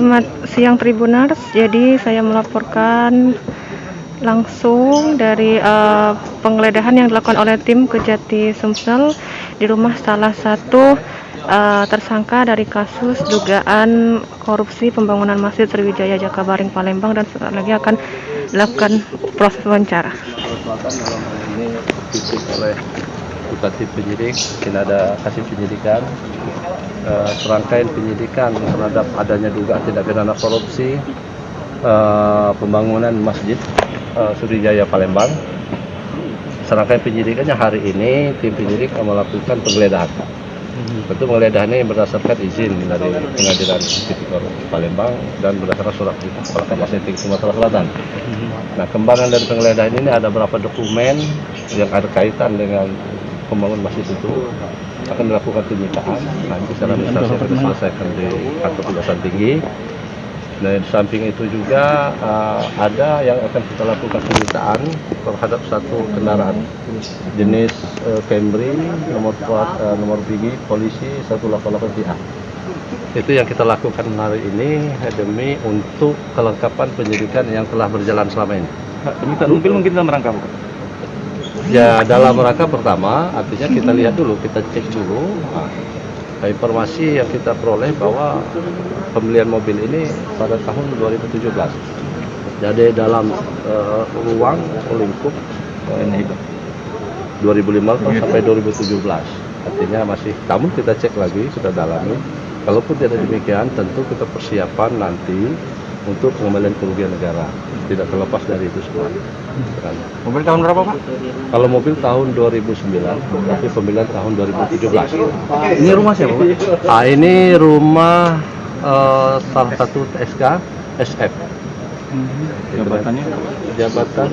Selamat siang Tribuners. Jadi saya melaporkan langsung dari penggeledahan yang dilakukan oleh tim Kejati Sumsel di rumah salah satu tersangka dari kasus dugaan korupsi pembangunan Masjid Sriwijaya Jakabaring Palembang, dan setelah lagi akan dilakukan proses wawancara. Dalam hal ini dipimpin oleh Bupati Penyidik, mungkin ada hasil penyidikan, serangkaian penyidikan terhadap adanya dugaan tindak pidana korupsi pembangunan Masjid Sriwijaya Palembang. Serangkaian penyidikannya hari ini tim penyidik melakukan penggeledahan. Tentu penggeledahan ini berdasarkan izin dari Pengadilan Tipikor Palembang dan berdasarkan surat Kepala Kapolsek Sumatera Selatan. Nah, kembangan dari penggeledahan ini ada beberapa dokumen yang ada kaitan dengan pembangunan masjid itu akan dilakukan penyitaan. Nanti secara administrasi akan diselesaikan di kantor Kejaksaan Tinggi. Nah, di samping itu juga ada yang akan kita lakukan penyitaan terhadap satu kendaraan jenis Camry nomor PG polisi 188A. Itu yang kita lakukan hari ini demi untuk kelengkapan penyidikan yang telah berjalan selama ini. Penyitaan mobil mungkin dalam rangka apa? Ya, dalam rangka pertama, artinya kita lihat dulu, kita cek dulu. Informasi yang kita peroleh bahwa pembelian mobil ini pada tahun 2017. Jadi dalam ruang lingkup 2015 sampai 2017. Artinya masih, namun kita cek lagi, kita dalami. Kalaupun tidak demikian, tentu kita persiapan nanti untuk pengembalian kerugian negara. Tidak terlepas dari itu semua. Mobil tahun berapa, Pak? Kalau mobil tahun 2009, tapi pembelian tahun 2017. Ini rumah siapa, Pak? Ini rumah salah satu TSK SF. Jabatannya? Jabatan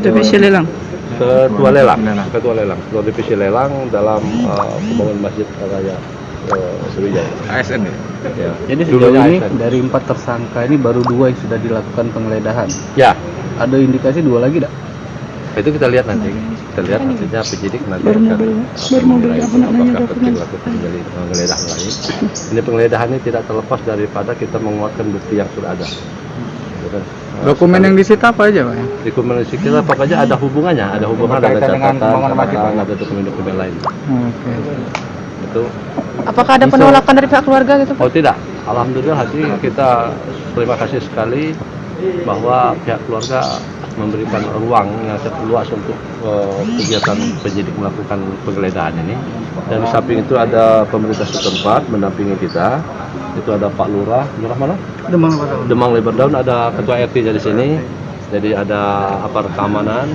Divisi Lelang. Ketua Divisi Lelang dalam pembangunan Masjid Raya Sriwijaya. ASN ya? Ya. Jadi sejauh ini dari 4 tersangka ini baru 2 yang sudah dilakukan penggeledahan. Ya, Ada indikasi 2 lagi tidak? itu kita lihat nanti. Kita lihat nantinya penyidik nanti akan menilai apakah penting lakukan penggeledahan lain. Ini penggeledahan ini tidak terlepas daripada kita menguatkan bukti yang sudah ada. Dokumen yang disita apa aja, Pak? Dokumen kita pokoknya ada hubungannya, ada catatan, ada dokumen-dokumen lain. Oke. Itu. Apakah ada penolakan dari pihak keluarga gitu, Pak? Oh tidak, alhamdulillah sih kita terima kasih sekali bahwa pihak keluarga memberikan ruang yang cukup luas untuk kegiatan penyidik melakukan penggeledahan ini. Dan di samping itu ada pemerintah setempat mendampingi kita. Itu ada Pak Lurah mana? Demang Lebardaun, ada Ketua RT dari sini. Jadi ada aparat keamanan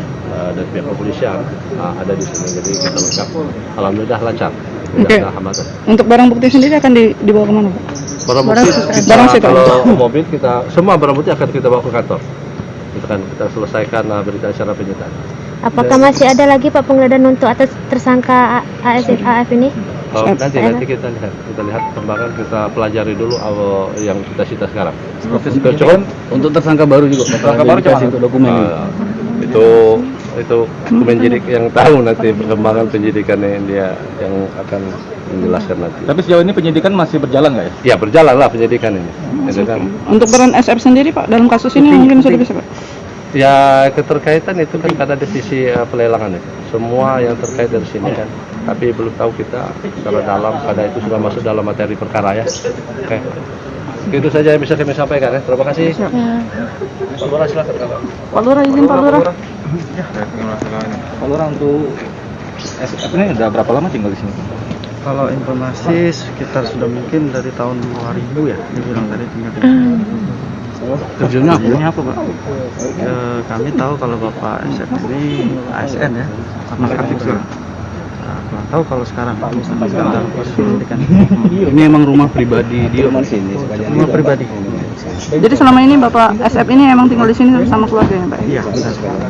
dan pihak kepolisian ada di sini. Jadi kita lengkap. Alhamdulillah lancar. Tidak ada hambatan. Untuk barang bukti sendiri akan dibawa kemana, Pak? Barang bukti kita, kalau mobil kita semua barang bukti akan kita bawa ke kantor. Kita selesaikan berita acara penyitaan. Apakah masih ada lagi Pak penggeledahan untuk atas tersangka AF ini? Nanti kita lihat perkembangan, kita pelajari dulu yang kita sita sekarang. Cukup untuk tersangka baru juga. Tersangka baru untuk dokumen ini. Itu penyidik yang tahu nanti perkembangan penyidikannya, dia yang akan menjelaskan nanti. Tapi sejauh ini penyidikan masih berjalan nggak ya? Ya, berjalan lah penyidikan ini. Untuk peran SF sendiri, Pak, dalam kasus ini mungkin sudah bisa, Pak? Ya, keterkaitan itu kan pada divisi pelelangan itu. Semua yang terkait dari sini kan. Tapi belum tahu kita secara dalam, karena itu sudah masuk dalam materi perkara ya. Oke. Itu saja yang bisa kami sampaikan ya. Terima kasih. Ya. Pak Lurah silakan. Pak Lurah, izin Pak Lurah. Pak Lurah, untuk SF ini udah berapa lama tinggal di sini? Kalau informasi sekitar sudah mungkin dari tahun 2000 ya, dibilang tadi tinggal di Tujuannya apa, Pak? kami tahu kalau Bapak SF ini ASN ya, sama aktif kurang tahu kalau sekarang dalam proses penyidikan. Ini emang rumah pribadi dia, rumah pribadi. Jadi selama ini Bapak SF ini emang tinggal di sini sama keluarganya, Pak? Iya, benar sekali.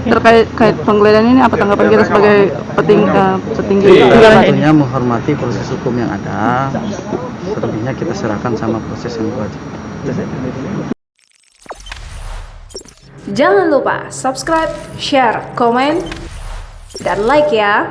Terkait penggeledahan ini, apa tanggapan kita sebagai petinggi? Tentunya menghormati proses hukum yang ada. Selebihnya kita serahkan sama proses yang wajib. Jangan lupa subscribe, share, komen, dan like ya.